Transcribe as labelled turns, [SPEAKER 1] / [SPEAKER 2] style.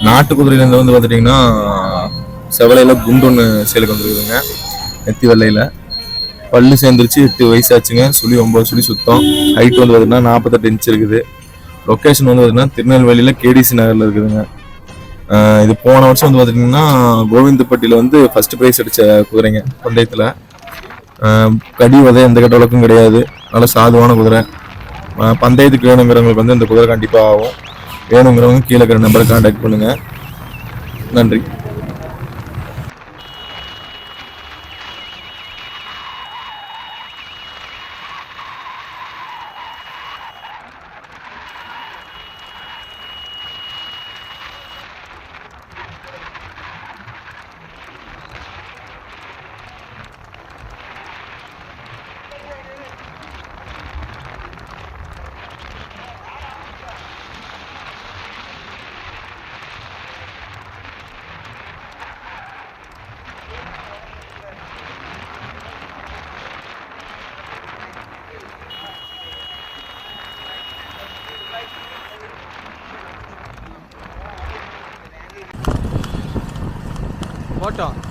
[SPEAKER 1] நாட்டு குதிரையிலேருந்து வந்து பார்த்துட்டிங்கன்னா செவலையில் குண்டு ஒன்று சேலுக்கு வந்துருக்குதுங்க. நெத்தி வெள்ளையில் பல்லு சேர்ந்துருச்சு. 8 வயசாச்சுங்க. சுழி 9 சுழி சுத்தம். ஹைட் வந்து பார்த்தீங்கன்னா 48 இன்ச் இருக்குது. லொக்கேஷன் வந்து பார்த்தீங்கன்னா திருநெல்வேலியில் கேடிசி நகரில் இருக்குதுங்க. இது போன வருஷம் வந்து பார்த்திங்கன்னா கோவிந்தப்பட்டியில் வந்து ஃபர்ஸ்ட் ப்ரைஸ் அடித்த குதிரைங்க பந்தயத்தில். கடி உதை எந்த கட்ட வழக்கும் கிடையாது. நல்ல சாதுவான குதிரை. பந்தயத்துக்கு வேணுங்கிறவங்களுக்கு வந்து இந்த குதிரை கண்டிப்பாக ஆகும். வேணுங்கிறவங்க கீழே இருக்கிற நம்பரை கான்டாக்ட் பண்ணுங்கள். நன்றி.
[SPEAKER 2] What?